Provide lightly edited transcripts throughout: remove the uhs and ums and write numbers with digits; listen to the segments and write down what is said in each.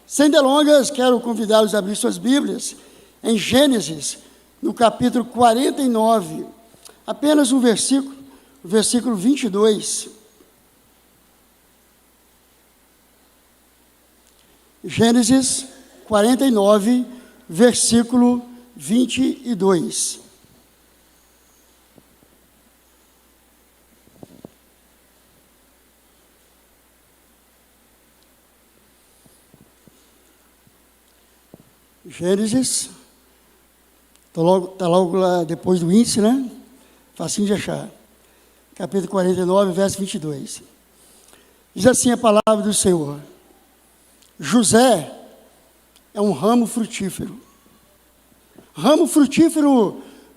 Sem delongas, quero convidá-los a abrir suas Bíblias em Gênesis, no capítulo 49, apenas um versículo, o versículo 22. Gênesis 49, versículo 22. Gênesis, está logo lá depois do índice, né? Facinho de achar. Capítulo 49, verso 22. Diz assim a palavra do Senhor: José é um ramo frutífero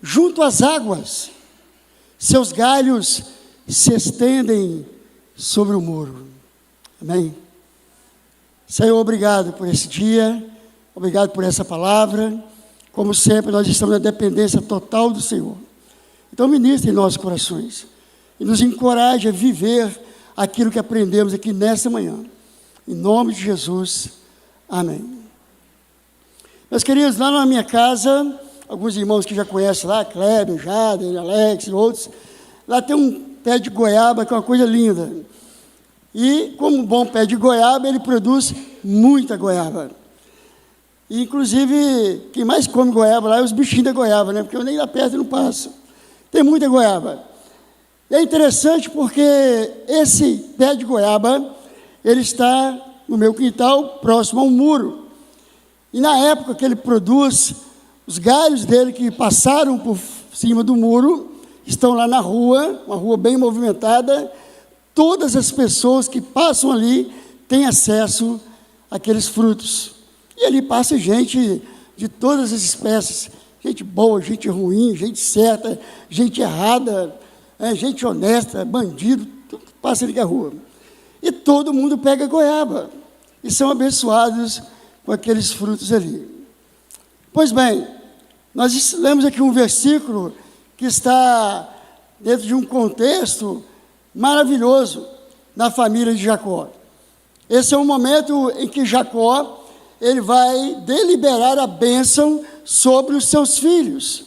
junto às águas, seus galhos se estendem sobre o muro. Amém? Senhor, obrigado por esse dia, obrigado por essa palavra. Como sempre, nós estamos na dependência total do Senhor. Então, ministre em nossos corações e nos encoraje a viver aquilo que aprendemos aqui nesta manhã. Em nome de Jesus, amém. Meus queridos, lá na minha casa, alguns irmãos que já conhecem lá, Kleber, Jader, Alex e outros, lá tem um pé de goiaba que é uma coisa linda. E, como um bom pé de goiaba, ele produz muita goiaba. E, inclusive, quem mais come goiaba lá é os bichinhos da goiaba, né? Porque eu nem lá perto não passo. Tem muita goiaba. E é interessante porque esse pé de goiaba, ele está no meu quintal, próximo a um muro. E na época que ele produz, os galhos dele que passaram por cima do muro, estão lá na rua, uma rua bem movimentada. Todas as pessoas que passam ali têm acesso àqueles frutos. E ali passa gente de todas as espécies, gente boa, gente ruim, gente certa, gente errada, gente honesta, bandido, tudo que passa ali na rua. E todo mundo pega goiaba e são abençoados com aqueles frutos ali. Pois bem, nós lemos aqui um versículo que está dentro de um contexto maravilhoso na família de Jacó. Esse é um momento em que Jacó, ele vai deliberar a bênção sobre os seus filhos.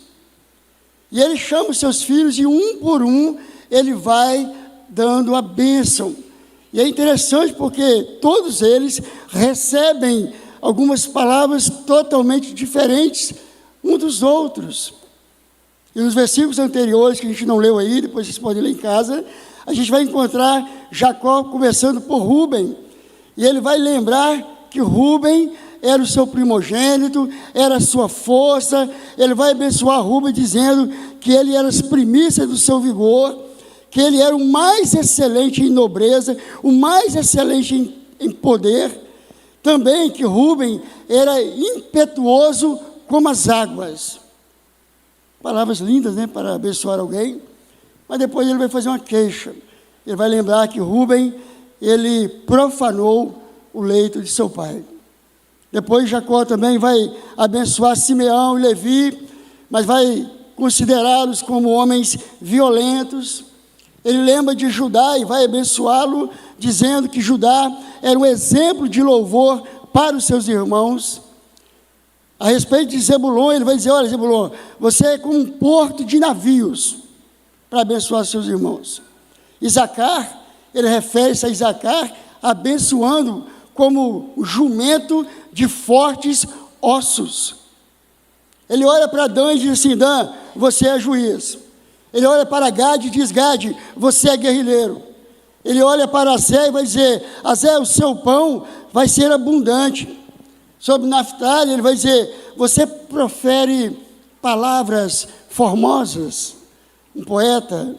E ele chama os seus filhos e um por um ele vai dando a bênção. E é interessante porque todos eles recebem algumas palavras totalmente diferentes uns dos outros. E nos versículos anteriores, que a gente não leu aí, depois vocês podem ler em casa, a gente vai encontrar Jacó começando por Rúben. E ele vai lembrar que Rúben era o seu primogênito, era a sua força. Ele vai abençoar Rúben dizendo que ele era as primícias do seu vigor, que ele era o mais excelente em nobreza, o mais excelente em poder. Também que Rúben era impetuoso como as águas. Palavras lindas, né, para abençoar alguém. Mas depois ele vai fazer uma queixa. Ele vai lembrar que Rúben, ele profanou o leito de seu pai. Depois Jacó também vai abençoar Simeão e Levi, mas vai considerá-los como homens violentos. Ele lembra de Judá e vai abençoá-lo, dizendo que Judá era um exemplo de louvor para os seus irmãos. A respeito de Zebulon, ele vai dizer: olha, Zebulon, você é como um porto de navios para abençoar seus irmãos. Isacar, ele refere-se a Isacar abençoando como o jumento de fortes ossos. Ele olha para Dan e diz assim: Dan, você é juiz. Ele olha para Gade e diz: Gade, você é guerrilheiro. Ele olha para Azé e vai dizer: Azé, o seu pão vai ser abundante. Sobre Naftali, ele vai dizer: você profere palavras formosas. Um poeta.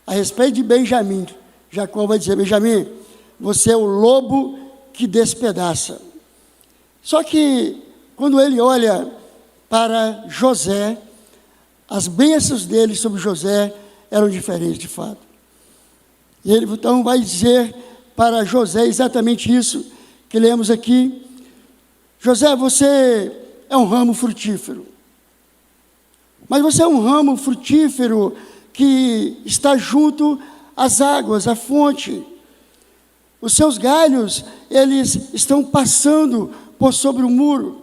A respeito de Benjamim, Jacó vai dizer: Benjamim, você é o lobo que despedaça. Só que, quando ele olha para José, as bênçãos dele sobre José eram diferentes de fato. E ele então vai dizer para José exatamente isso que lemos aqui: José, você é um ramo frutífero, mas você é um ramo frutífero que está junto às águas, à fonte. Os seus galhos, eles estão passando por sobre o muro.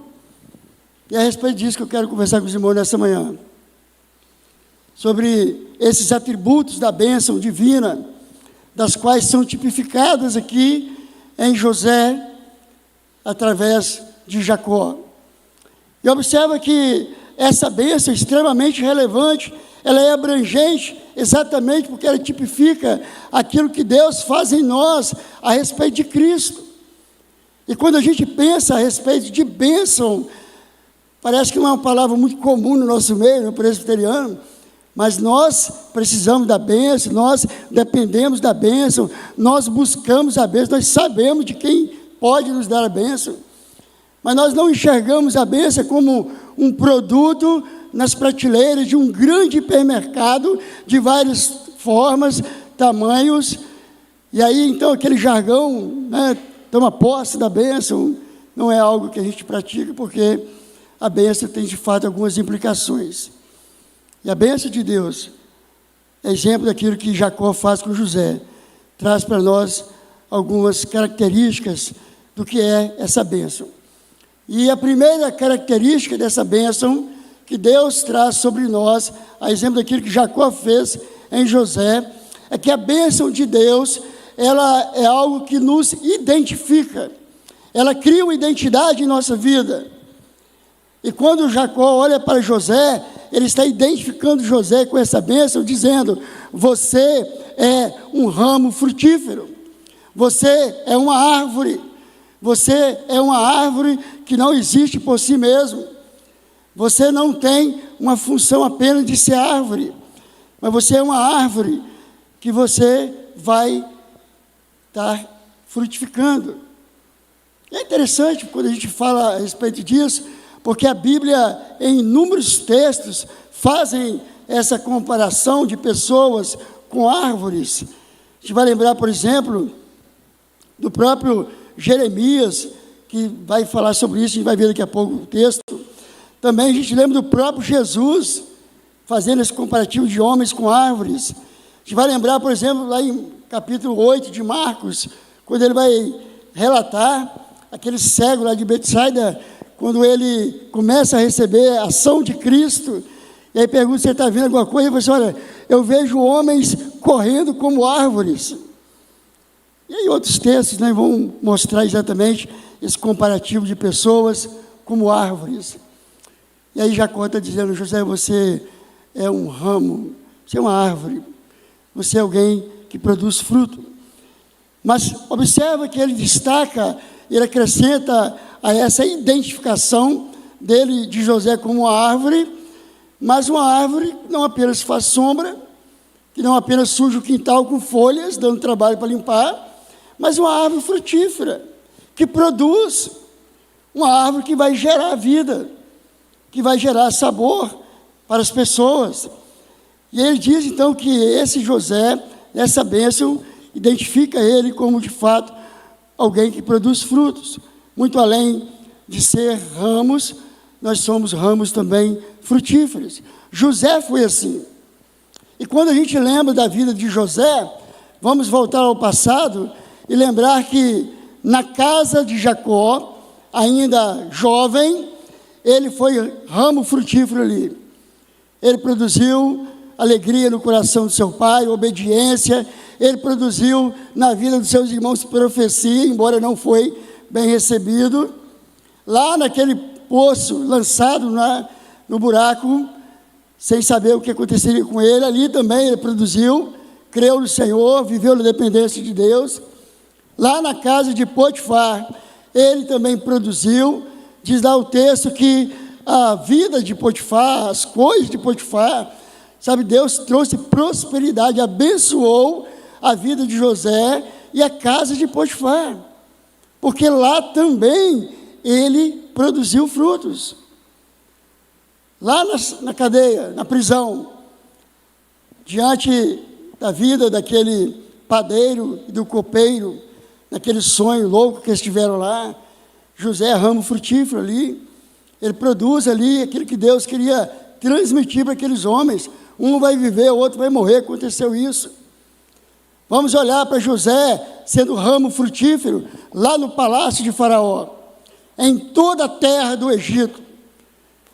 E é a respeito disso que eu quero conversar com os irmãos nessa manhã. Sobre esses atributos da bênção divina, das quais são tipificadas aqui em José, através de Jacó. E observa que essa bênção é extremamente relevante, ela é abrangente, exatamente porque ela tipifica aquilo que Deus faz em nós a respeito de Cristo. E quando a gente pensa a respeito de bênção, parece que não é uma palavra muito comum no nosso meio, no presbiteriano, mas nós precisamos da bênção, nós dependemos da bênção, nós buscamos a bênção, nós sabemos de quem pode nos dar a bênção, mas nós não enxergamos a bênção como um produto nas prateleiras de um grande hipermercado de várias formas, tamanhos, e aí então aquele jargão, né, toma posse da bênção, não é algo que a gente pratica, porque a bênção tem de fato algumas implicações. E a bênção de Deus é exemplo daquilo que Jacó faz com José, traz para nós algumas características do que é essa bênção. E a primeira característica dessa bênção que Deus traz sobre nós, a exemplo daquilo que Jacó fez em José, é que a bênção de Deus, ela é algo que nos identifica, ela cria uma identidade em nossa vida. E quando Jacó olha para José, ele está identificando José com essa bênção, dizendo: você é um ramo frutífero, você é uma árvore, você é uma árvore que não existe por si mesmo, você não tem uma função apenas de ser árvore, mas você é uma árvore que você vai estar frutificando. É interessante quando a gente fala a respeito disso, porque a Bíblia, em inúmeros textos, fazem essa comparação de pessoas com árvores. A gente vai lembrar, por exemplo, do próprio Jeremias, que vai falar sobre isso, a gente vai ver daqui a pouco o texto. Também a gente lembra do próprio Jesus, fazendo esse comparativo de homens com árvores. A gente vai lembrar, por exemplo, lá em capítulo 8 de Marcos, quando ele vai relatar aquele cego lá de Betsaida, quando ele começa a receber a ação de Cristo, e aí pergunta se ele está vendo alguma coisa, e fala assim: olha, eu vejo homens correndo como árvores. E aí outros textos, né, vão mostrar exatamente esse comparativo de pessoas como árvores. E aí Jacó está dizendo: José, você é um ramo, você é uma árvore, você é alguém que produz fruto. Mas observa que ele destaca, ele acrescenta a essa identificação dele, de José, como uma árvore, mas uma árvore que não apenas faz sombra, que não apenas suja o quintal com folhas, dando trabalho para limpar, mas uma árvore frutífera, que produz, uma árvore que vai gerar vida, que vai gerar sabor para as pessoas. E ele diz então que esse José, essa bênção, identifica ele como de fato alguém que produz frutos. Muito além de ser ramos, nós somos ramos também frutíferos. José foi assim. E quando a gente lembra da vida de José, vamos voltar ao passado e lembrar que na casa de Jacó, ainda jovem, ele foi ramo frutífero ali. Ele produziu alegria no coração do seu pai, obediência. Ele produziu na vida dos seus irmãos profecia, embora não foi bem recebido. Lá naquele poço, lançado no buraco, sem saber o que aconteceria com ele, ali também ele produziu, creu no Senhor, viveu na dependência de Deus. Lá na casa de Potifar, ele também produziu. Diz lá o texto que a vida de Potifar, as coisas de Potifar, sabe, Deus trouxe prosperidade, abençoou a vida de José e a casa de Potifar, porque lá também ele produziu frutos. Lá na cadeia, na prisão, diante da vida daquele padeiro e do copeiro, naquele sonho louco que eles tiveram lá, José é ramo frutífero ali, ele produz ali aquilo que Deus queria transmitir para aqueles homens. Um vai viver, o outro vai morrer, aconteceu isso. Vamos olhar para José sendo ramo frutífero lá no palácio de Faraó, em toda a terra do Egito.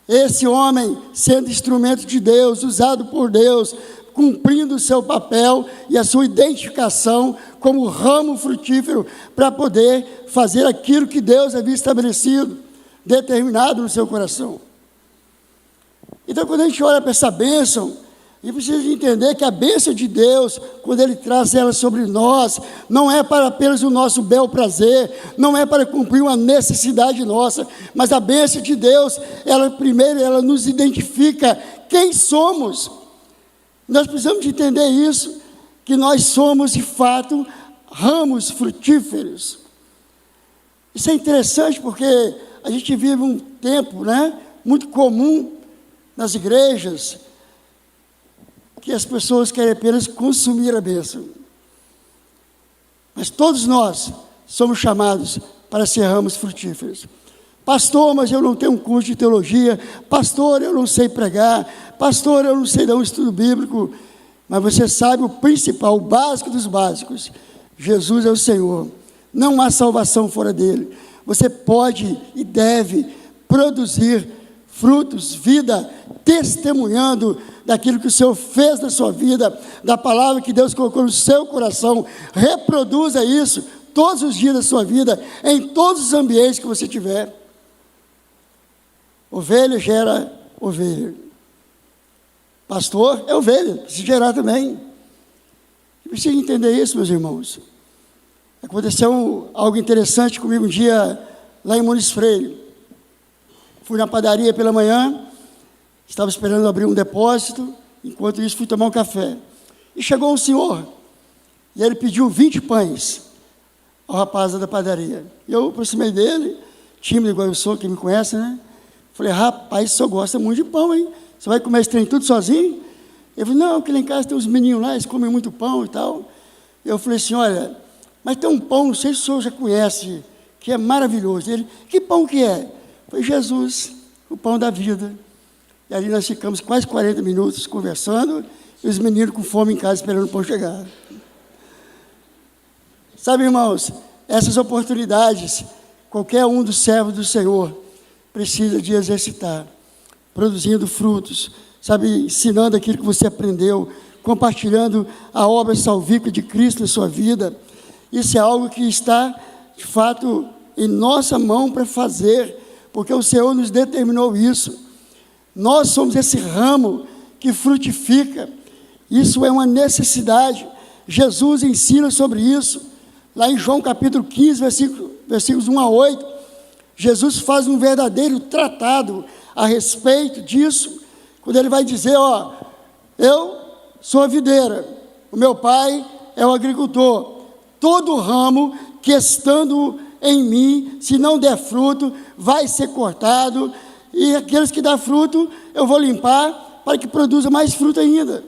Esse homem sendo instrumento de Deus, usado por Deus, cumprindo o seu papel e a sua identificação como ramo frutífero para poder fazer aquilo que Deus havia estabelecido, determinado no seu coração. Então, quando a gente olha para essa bênção, a gente precisa entender que a bênção de Deus, quando Ele traz ela sobre nós, não é para apenas o nosso bel prazer, não é para cumprir uma necessidade nossa, mas a bênção de Deus, primeiro ela nos identifica quem somos. Nós precisamos de entender isso, que nós somos de fato ramos frutíferos. Isso é interessante porque a gente vive um tempo, muito comum nas igrejas, que as pessoas querem apenas consumir a bênção. Mas todos nós somos chamados para ser ramos frutíferos. Pastor, mas eu não tenho um curso de teologia. Pastor, eu não sei pregar. Pastor, eu não sei dar um estudo bíblico. Mas você sabe o principal, o básico dos básicos. Jesus é o Senhor. Não há salvação fora dele. Você pode e deve produzir frutos, vida, testemunhando daquilo que o Senhor fez na sua vida, da palavra que Deus colocou no seu coração. Reproduza isso todos os dias da sua vida, em todos os ambientes que você tiver. Ovelha gera ovelha. Pastor é ovelha, precisa gerar também. Precisa entender isso, meus irmãos. Aconteceu algo interessante comigo um dia lá em Muniz Freire. Fui na padaria pela manhã, estava esperando abrir um depósito, enquanto isso fui tomar um café. E chegou um senhor, e ele pediu 20 pães ao rapaz da padaria. E eu aproximei dele, tímido igual eu sou, quem me conhece, Falei, rapaz, o senhor gosta muito de pão, hein? Você vai comer esse trem tudo sozinho? Ele falou, não, porque lá em casa tem uns meninos lá, eles comem muito pão e tal. Eu falei assim, olha, mas tem um pão, não sei se o senhor já conhece, que é maravilhoso. Ele, que pão que é? Foi Jesus, o pão da vida. E ali nós ficamos quase 40 minutos conversando, e os meninos com fome em casa esperando o pão chegar. Sabe, irmãos, essas oportunidades, qualquer um dos servos do Senhor precisa de exercitar, produzindo frutos, sabe, ensinando aquilo que você aprendeu, compartilhando a obra salvífica de Cristo na sua vida. Isso é algo que está, de fato, em nossa mão para fazer, porque o Senhor nos determinou isso. Nós somos esse ramo que frutifica. Isso é uma necessidade. Jesus ensina sobre isso. Lá em João capítulo 15, versículos 1 a 8, Jesus faz um verdadeiro tratado a respeito disso, quando ele vai dizer, eu sou a videira, o meu pai é o agricultor. Todo ramo que estando em mim, se não der fruto, vai ser cortado, e aqueles que dão fruto, eu vou limpar, para que produza mais fruto ainda.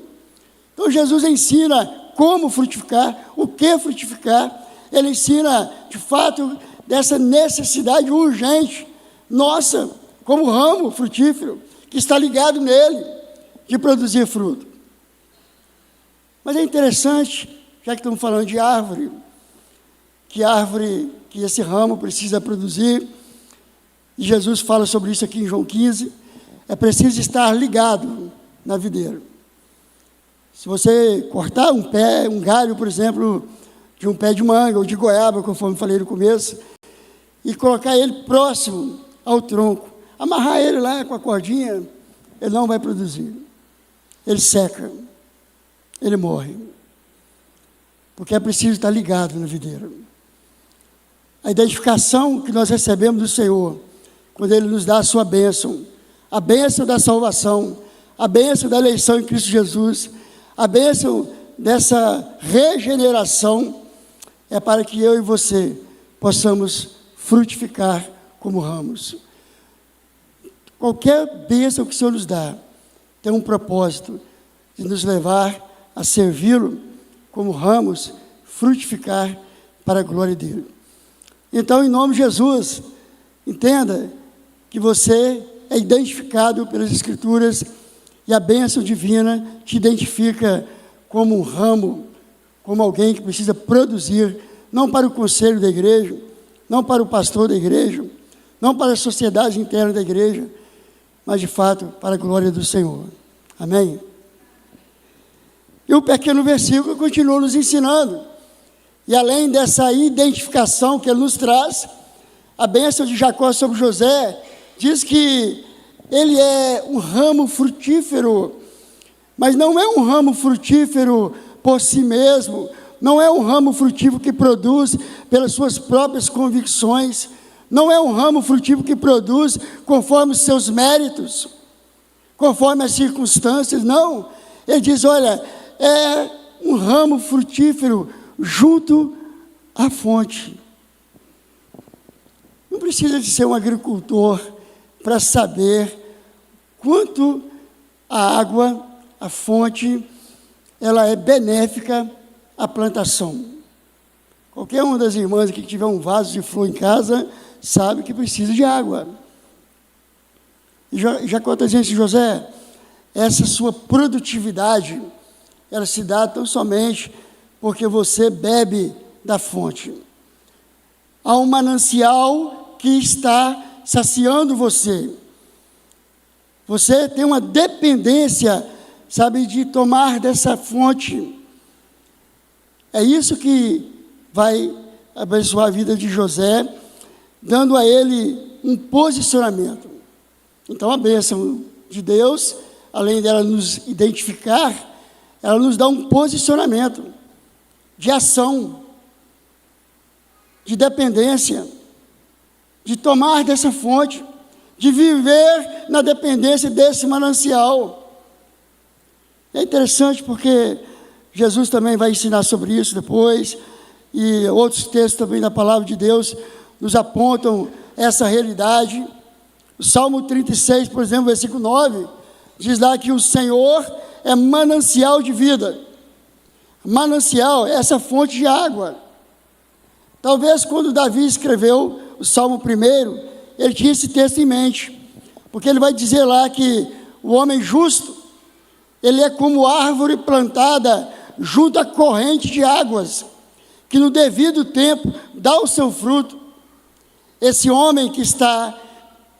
Então Jesus ensina como frutificar, o que frutificar. Ele ensina, de fato, dessa necessidade urgente, nossa, como ramo frutífero, que está ligado nele, de produzir fruto. Mas é interessante, já que estamos falando de árvore, que esse ramo precisa produzir, e Jesus fala sobre isso aqui em João 15, é preciso estar ligado na videira. Se você cortar um pé, um galho, por exemplo, de um pé de manga ou de goiaba, conforme falei no começo, e colocar ele próximo ao tronco, amarrar ele lá com a cordinha, ele não vai produzir. Ele seca, ele morre. Porque é preciso estar ligado na videira. A identificação que nós recebemos do Senhor, quando Ele nos dá a sua bênção, a bênção da salvação, a bênção da eleição em Cristo Jesus, a bênção dessa regeneração, é para que eu e você possamos frutificar como ramos. Qualquer bênção que o Senhor nos dá, tem um propósito de nos levar a servi-lo como ramos, frutificar para a glória dele. Então, em nome de Jesus, entenda que você é identificado pelas Escrituras e a bênção divina te identifica como um ramo como alguém que precisa produzir, não para o conselho da igreja, não para o pastor da igreja, não para a sociedade interna da igreja, mas de fato para a glória do Senhor. Amém? E o pequeno versículo continua nos ensinando. E além dessa identificação que ele nos traz, a bênção de Jacó sobre José diz que ele é um ramo frutífero, mas não é um ramo frutífero por si mesmo, não é um ramo frutífero que produz pelas suas próprias convicções, não é um ramo frutífero que produz conforme os seus méritos, conforme as circunstâncias, não. Ele diz, olha, é um ramo frutífero junto à fonte. Não precisa de ser um agricultor para saber quanto a água, a fonte, ela é benéfica à plantação. Qualquer uma das irmãs que tiver um vaso de flor em casa, sabe que precisa de água. E Jacó está dizendo assim, José, essa sua produtividade, ela se dá tão somente porque você bebe da fonte. Há um manancial que está saciando você. Você tem uma dependência, sabe, de tomar dessa fonte. É isso que vai abençoar a vida de José, dando a ele um posicionamento. Então, a bênção de Deus, além dela nos identificar, ela nos dá um posicionamento de ação, de dependência, de tomar dessa fonte, de viver na dependência desse manancial. É interessante porque Jesus também vai ensinar sobre isso depois, e outros textos também da palavra de Deus nos apontam essa realidade. O Salmo 36, por exemplo, versículo 9, diz lá que o Senhor é manancial de vida. Manancial é essa fonte de água. Talvez quando Davi escreveu o Salmo 1, ele tinha esse texto em mente, porque ele vai dizer lá que o homem justo, ele é como árvore plantada junto à corrente de águas, que no devido tempo dá o seu fruto. Esse homem que está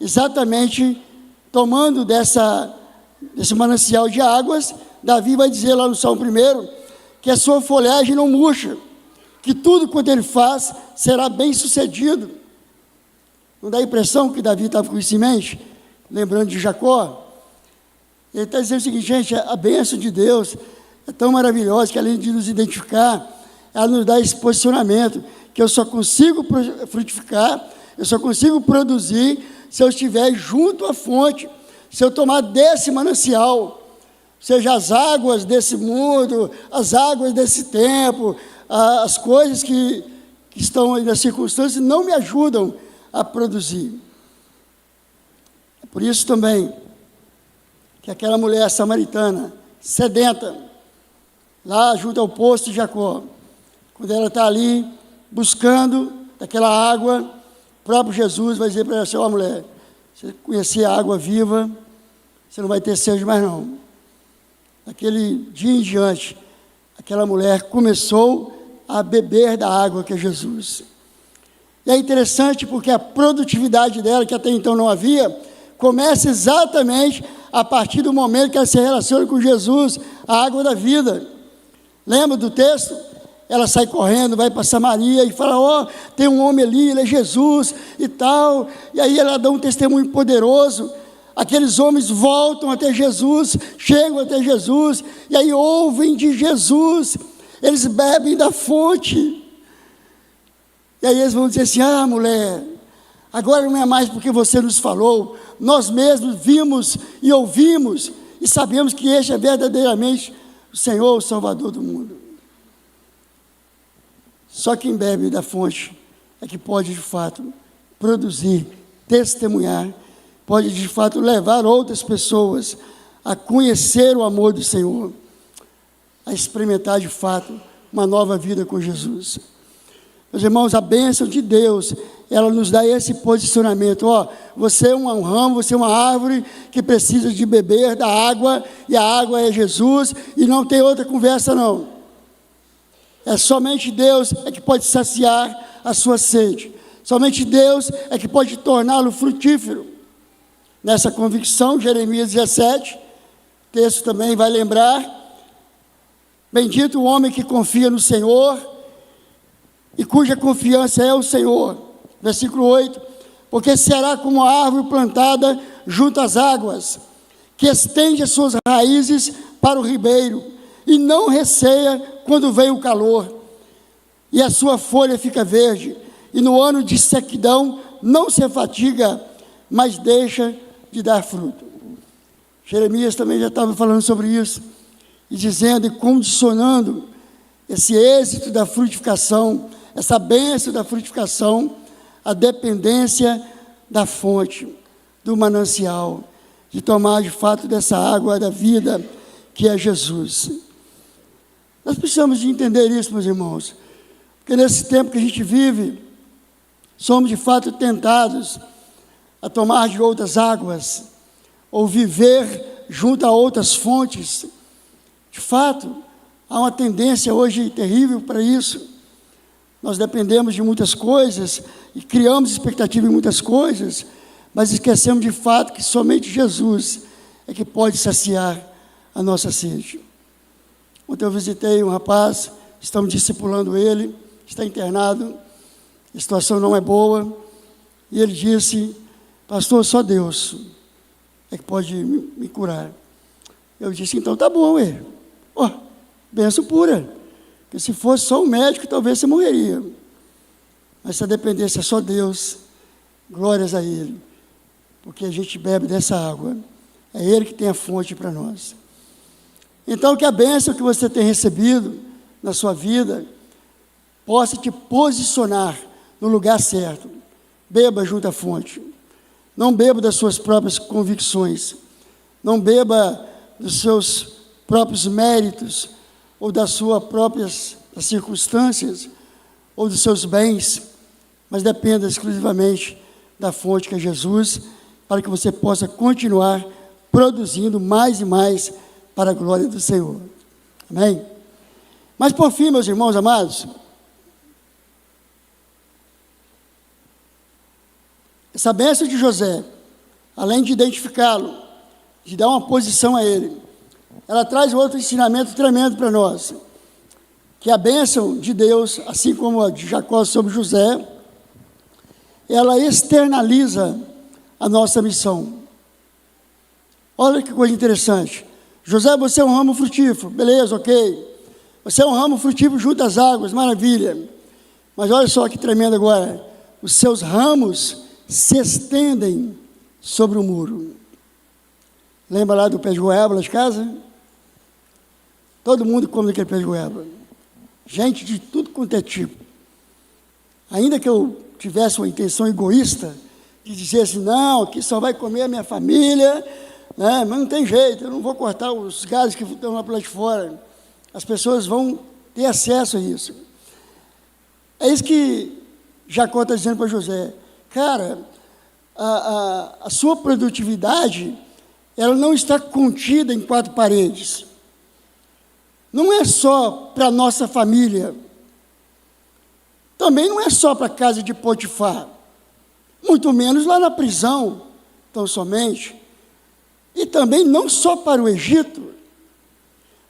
exatamente tomando desse manancial de águas, Davi vai dizer lá no Salmo 1, que a sua folhagem não murcha, que tudo quanto ele faz será bem sucedido. Não dá a impressão que Davi estava com isso em mente? Lembrando de Jacó? Ele está dizendo o seguinte, gente, a bênção de Deus é tão maravilhosa que além de nos identificar, ela nos dá esse posicionamento, que eu só consigo frutificar, eu só consigo produzir se eu estiver junto à fonte, se eu tomar desse manancial, seja as águas desse mundo, as águas desse tempo, as coisas que estão aí nas circunstâncias não me ajudam a produzir. É por isso também que aquela mulher samaritana, sedenta, lá junto ao poço de Jacó, quando ela está ali buscando daquela água, o próprio Jesus vai dizer para ela assim, ó mulher, você conhecer a água viva, você não vai ter sede mais não. Daquele dia em diante, aquela mulher começou a beber da água que é Jesus. E é interessante porque a produtividade dela, que até então não havia, começa exatamente a partir do momento que ela se relaciona com Jesus, a água da vida. Lembra do texto? Ela sai correndo, vai para Samaria e fala, ó, tem um homem ali, ele é Jesus e tal. E aí ela dá um testemunho poderoso. Aqueles homens voltam até Jesus, chegam até Jesus, e aí ouvem de Jesus, eles bebem da fonte. E aí eles vão dizer assim, ah mulher, agora não é mais porque você nos falou, nós mesmos vimos e ouvimos, e sabemos que este é verdadeiramente o Senhor, o Salvador do mundo. Só quem bebe da fonte é que pode de fato produzir, testemunhar, pode de fato levar outras pessoas a conhecer o amor do Senhor, a experimentar de fato uma nova vida com Jesus. Meus irmãos, a bênção de Deus, ela nos dá esse posicionamento, ó, você é um ramo, você é uma árvore que precisa de beber da água, e a água é Jesus, e não tem outra conversa não. Somente Deus é que pode saciar a sua sede. Somente Deus é que pode torná-lo frutífero. Nessa convicção, Jeremias 17, o texto também vai lembrar: bendito o homem que confia no Senhor e cuja confiança é o Senhor. Versículo 8: porque será como a árvore plantada junto às águas, que estende as suas raízes para o ribeiro, e não receia quando vem o calor, e a sua folha fica verde, e no ano de sequidão não se fatiga, mas deixa de dar fruto. Jeremias também já estava falando sobre isso, e dizendo e condicionando esse êxito da frutificação, essa bênção da frutificação, a dependência da fonte, do manancial, de tomar de fato dessa água da vida, que é Jesus. Nós precisamos de entender isso, meus irmãos, porque nesse tempo que a gente vive, somos de fato tentados a tomar de outras águas, ou viver junto a outras fontes. De fato, há uma tendência hoje terrível para isso. Nós dependemos de muitas coisas e criamos expectativa em muitas coisas, mas esquecemos de fato que somente Jesus é que pode saciar a nossa sede. Ontem eu visitei um rapaz, estamos discipulando ele, está internado, a situação não é boa, e ele disse: pastor, só Deus é que pode me curar. Eu disse: então tá bom, bênção pura, porque se fosse só um médico, talvez você morreria, mas se a dependência é só Deus, glórias a Ele, porque a gente bebe dessa água, é Ele que tem a fonte para nós. Então, que a bênção que você tem recebido na sua vida possa te posicionar no lugar certo. Beba junto à fonte, não beba das suas próprias convicções, não beba dos seus próprios méritos, ou das suas próprias circunstâncias, ou dos seus bens, mas dependa exclusivamente da fonte que é Jesus, para que você possa continuar produzindo mais e mais para a glória do Senhor. Amém? Mas por fim, meus irmãos amados, essa bênção de José, além de identificá-lo, de dar uma posição a ele, ela traz outro ensinamento tremendo para nós, que a bênção de Deus, assim como a de Jacó sobre José, ela externaliza a nossa missão. Olha que coisa interessante. José, você é um ramo frutífero, beleza, ok. Você é um ramo frutífero junto às águas, maravilha. Mas olha só que tremendo agora. Os seus ramos se estendem sobre o muro. Lembra lá do pé de goiaba lá de casa? Todo mundo come daquele pé de goiaba. Gente de tudo quanto é tipo. Ainda que eu tivesse uma intenção egoísta de dizer assim, não, aqui só vai comer a minha família, né? Mas não tem jeito, eu não vou cortar os galhos que estão lá para lá de fora. As pessoas vão ter acesso a isso. É isso que Jacó está dizendo para José. Cara, a sua produtividade, ela não está contida em quatro paredes. Não é só para a nossa família. Também não é só para a casa de Potifar. Muito menos lá na prisão, tão somente. E também não só para o Egito.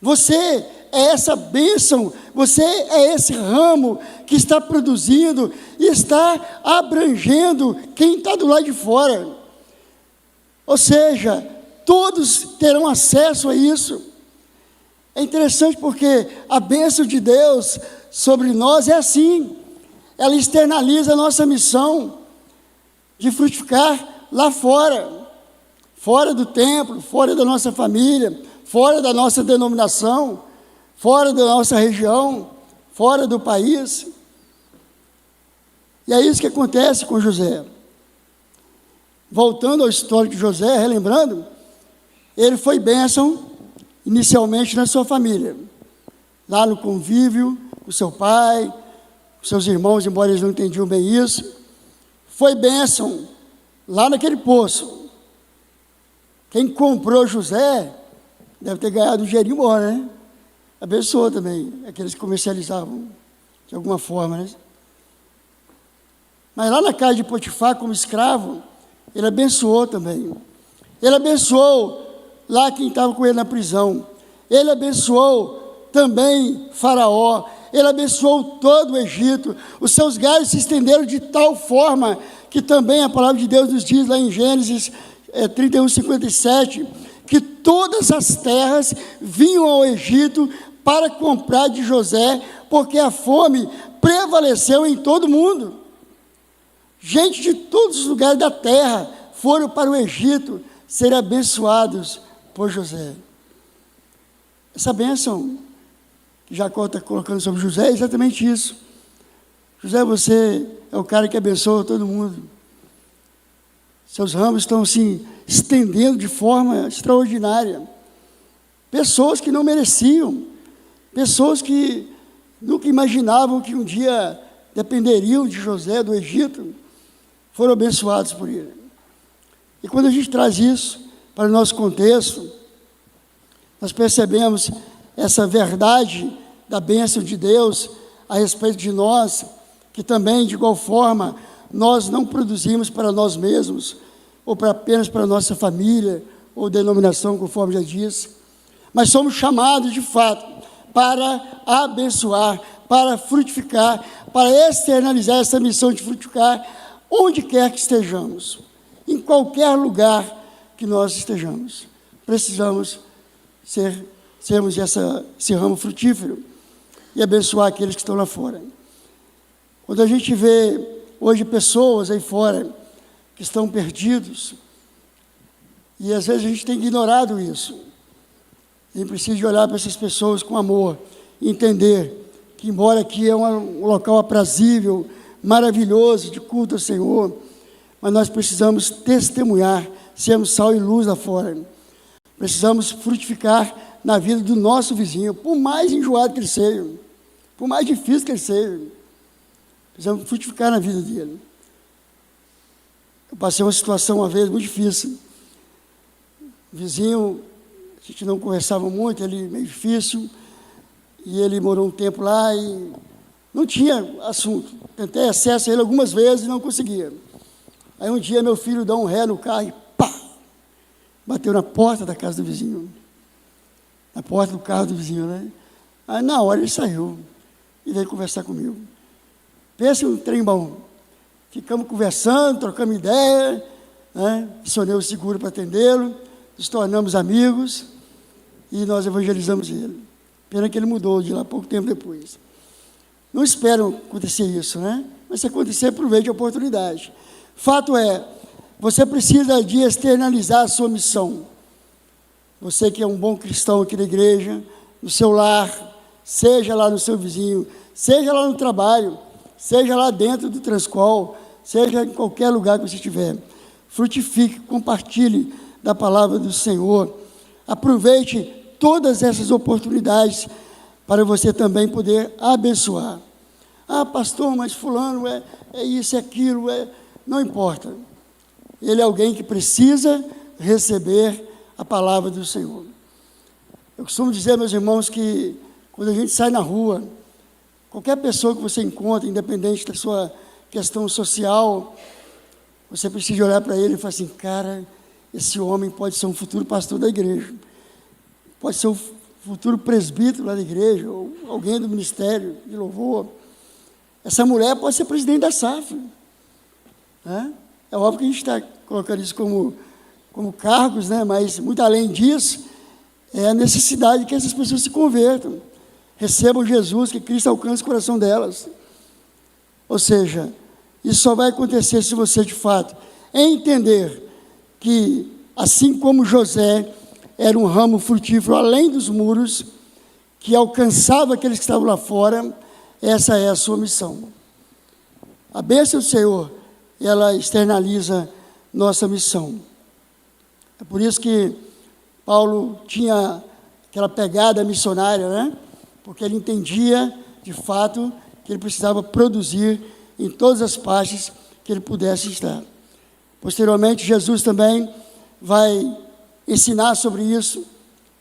Você é essa bênção, você é esse ramo que está produzindo e está abrangendo quem está do lado de fora. Ou seja, todos terão acesso a isso. É interessante porque a bênção de Deus sobre nós é assim. Ela externaliza a nossa missão de frutificar lá fora. Fora do templo, fora da nossa família, fora da nossa denominação, fora da nossa região, fora do país. E é isso que acontece com José. Voltando ao histórico de José, relembrando, ele foi bênção inicialmente na sua família, lá no convívio com seu pai, com seus irmãos, embora eles não entendiam bem isso. Foi bênção lá naquele poço. Quem comprou José deve ter ganhado um dinheirinho bom, né? abençoou também aqueles que comercializavam de alguma forma, né? Mas lá na casa de Potifar, como escravo, ele abençoou também. Ele abençoou lá quem estava com ele na prisão. Ele abençoou também Faraó. Ele abençoou todo o Egito. Os seus galhos se estenderam de tal forma que também a palavra de Deus nos diz lá em Gênesis 31:57, que todas as terras vinham ao Egito para comprar de José, porque a fome prevaleceu em todo o mundo. Gente de todos os lugares da terra foram para o Egito ser abençoados por José. Essa bênção que Jacó está colocando sobre José é exatamente isso. José, você é o cara que abençoa todo mundo. Seus ramos estão se estendendo de forma extraordinária. Pessoas que não mereciam, pessoas que nunca imaginavam que um dia dependeriam de José, do Egito, foram abençoados por ele. E quando a gente traz isso para o nosso contexto, nós percebemos essa verdade da bênção de Deus a respeito de nós, que também, de igual forma, nós não produzimos para nós mesmos, ou apenas para a nossa família, ou denominação, conforme já disse, mas somos chamados, de fato, para abençoar, para frutificar, para externalizar essa missão de frutificar, onde quer que estejamos, em qualquer lugar que nós estejamos. Precisamos sermos esse ramo frutífero e abençoar aqueles que estão lá fora. Quando a gente vê hoje pessoas aí fora que estão perdidos, e às vezes a gente tem ignorado isso, a gente precisa de olhar para essas pessoas com amor e entender que, embora aqui é um local aprazível, maravilhoso, de culto ao Senhor, mas nós precisamos testemunhar, sermos sal e luz lá fora. Precisamos frutificar na vida do nosso vizinho, por mais enjoado que ele seja, por mais difícil que ele seja, precisamos frutificar na vida dele. Eu passei uma situação uma vez muito difícil. O vizinho, a gente não conversava muito, ele meio difícil, e ele morou um tempo lá e não tinha assunto. Tentei acesso a ele algumas vezes e não conseguia. Aí um dia meu filho dá um ré no carro e pá! Bateu na porta da casa do vizinho. Na porta do carro do vizinho, né? Aí na hora ele saiu e veio conversar comigo. Pensa um trem bom. Ficamos conversando, trocamos ideia, né? Acionei o seguro para atendê-lo, nos tornamos amigos e nós evangelizamos ele. Pena que ele mudou de lá pouco tempo depois. Não espero acontecer isso, né? Mas se acontecer, aproveite a oportunidade. Fato é, você precisa de externalizar a sua missão. Você que é um bom cristão aqui na igreja, no seu lar, seja lá no seu vizinho, seja lá no trabalho, seja lá dentro do Transcol, seja em qualquer lugar que você estiver. Frutifique, compartilhe da palavra do Senhor. Aproveite todas essas oportunidades para você também poder abençoar. Ah, pastor, mas fulano é isso, é aquilo, não importa. Ele é alguém que precisa receber a palavra do Senhor. Eu costumo dizer, meus irmãos, que quando a gente sai na rua, qualquer pessoa que você encontra, independente da sua questão social, você precisa olhar para ele e falar assim, cara, esse homem pode ser um futuro pastor da igreja, pode ser um futuro presbítero lá da igreja, ou alguém do ministério de louvor. Essa mulher pode ser presidente da SAF. Né? É óbvio que a gente está colocando isso como cargos, né? Mas muito além disso, é a necessidade que essas pessoas se convertam, recebam Jesus, que Cristo alcance o coração delas. Ou seja, isso só vai acontecer se você, de fato, entender que, assim como José era um ramo frutífero além dos muros, que alcançava aqueles que estavam lá fora, essa é a sua missão. A bênção do Senhor, ela externaliza nossa missão. É por isso que Paulo tinha aquela pegada missionária, né? Porque ele entendia, de fato, que ele precisava produzir em todas as partes que ele pudesse estar. Posteriormente, Jesus também vai ensinar sobre isso,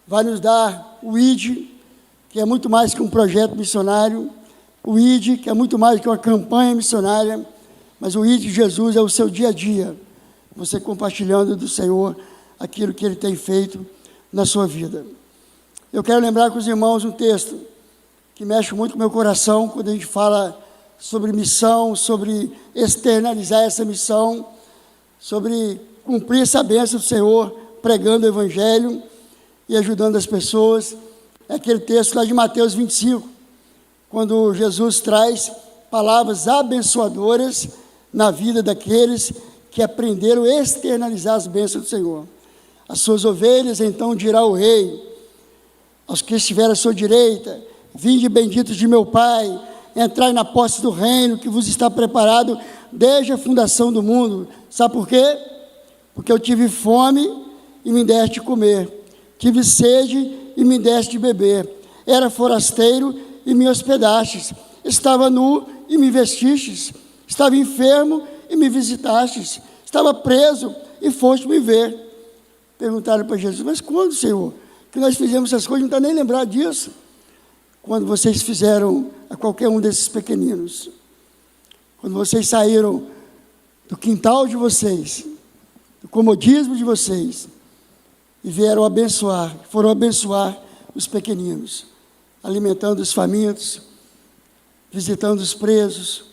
vai nos dar o ID, que é muito mais que um projeto missionário, o ID, que é muito mais que uma campanha missionária, mas o ID de Jesus é o seu dia a dia, você compartilhando do Senhor aquilo que Ele tem feito na sua vida. Eu quero lembrar com os irmãos um texto que mexe muito com o meu coração, quando a gente fala sobre missão, sobre externalizar essa missão, sobre cumprir essa bênção do Senhor, pregando o Evangelho e ajudando as pessoas. É aquele texto lá de Mateus 25, quando Jesus traz palavras abençoadoras na vida daqueles que aprenderam a externalizar as bênçãos do Senhor. As suas ovelhas, então dirá o rei, aos que estiverem à sua direita: vinde benditos de meu Pai, entrai na posse do reino que vos está preparado desde a fundação do mundo. Sabe por quê? Porque eu tive fome e me deste de comer, tive sede e me deste de beber, era forasteiro e me hospedastes, estava nu e me vestistes, estava enfermo e me visitastes, estava preso e foste me ver. Perguntaram para Jesus: mas quando, Senhor, que nós fizemos essas coisas? Não está nem lembrado disso. Quando vocês fizeram a qualquer um desses pequeninos, quando vocês saíram do quintal de vocês, do comodismo de vocês, e vieram abençoar, foram abençoar os pequeninos, alimentando os famintos, visitando os presos,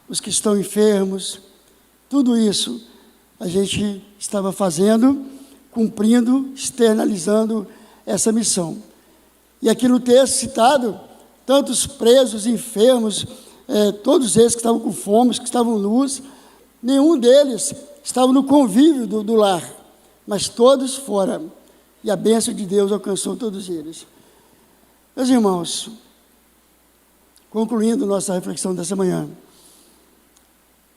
os que estão enfermos. Tudo isso a gente estava fazendo, cumprindo, externalizando essa missão. E aqui no texto citado, tantos presos, enfermos, todos eles que estavam com fome, que estavam nus, nenhum deles estava no convívio do lar, mas todos foram, e a bênção de Deus alcançou todos eles. Meus irmãos, concluindo nossa reflexão dessa manhã,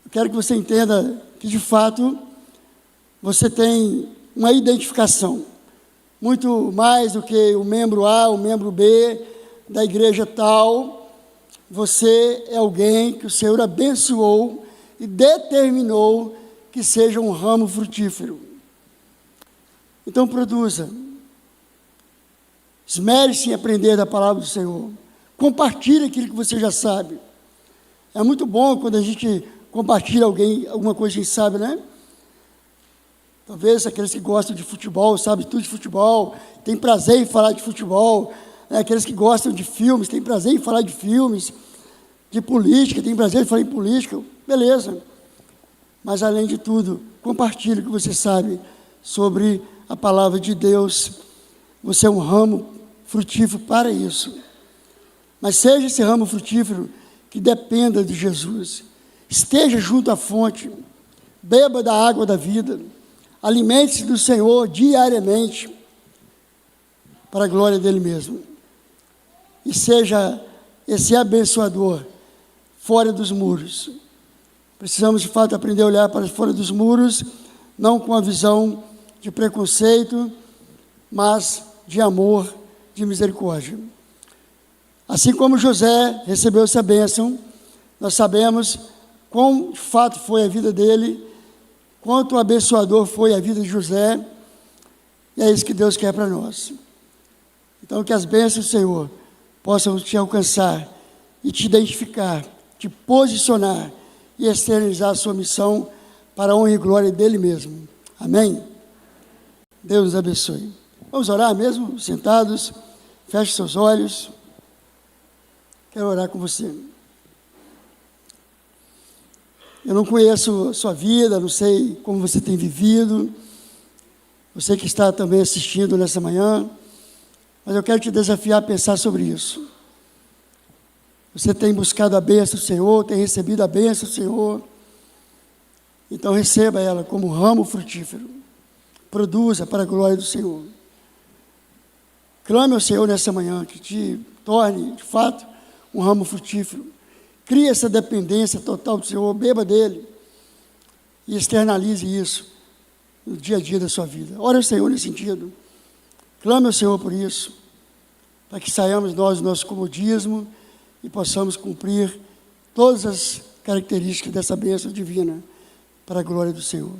eu quero que você entenda que, de fato, você tem uma identificação, muito mais do que o membro A, o membro B, da igreja tal. Você é alguém que o Senhor abençoou e determinou que seja um ramo frutífero. Então produza, esmere-se em aprender da palavra do Senhor, compartilhe aquilo que você já sabe. É muito bom quando a gente compartilha alguma coisa que a gente sabe, né? Talvez aqueles que gostam de futebol, sabem tudo de futebol, têm prazer em falar de futebol, né? Aqueles que gostam de filmes, têm prazer em falar de filmes, de política, têm prazer em falar em política, beleza. Mas, além de tudo, compartilhe o que você sabe sobre a palavra de Deus. Você é um ramo frutífero para isso. Mas seja esse ramo frutífero que dependa de Jesus. Esteja junto à fonte, beba da água da vida, alimente-se do Senhor diariamente, para a glória dEle mesmo. E seja esse abençoador fora dos muros. Precisamos, de fato, aprender a olhar para fora dos muros, não com a visão de preconceito, mas de amor, de misericórdia. Assim como José recebeu essa bênção, nós sabemos quão, de fato, foi a vida dele, quanto abençoador foi a vida de José, e é isso que Deus quer para nós. Então, que as bênçãos do Senhor possam te alcançar e te identificar, te posicionar e externalizar a sua missão para a honra e glória dEle mesmo. Amém? Deus nos abençoe. Vamos orar mesmo, sentados, feche seus olhos. Quero orar com você. Eu não conheço a sua vida, não sei como você tem vivido, você que está também assistindo nessa manhã, mas eu quero te desafiar a pensar sobre isso. Você tem buscado a bênção do Senhor, tem recebido a bênção do Senhor, então receba ela como ramo frutífero, produza para a glória do Senhor. Clame ao Senhor nessa manhã, que te torne, de fato, um ramo frutífero. Crie essa dependência total do Senhor, beba dEle e externalize isso no dia a dia da sua vida. Ore ao Senhor nesse sentido. Clame ao Senhor por isso, para que saiamos nós do nosso comodismo e possamos cumprir todas as características dessa bênção divina para a glória do Senhor.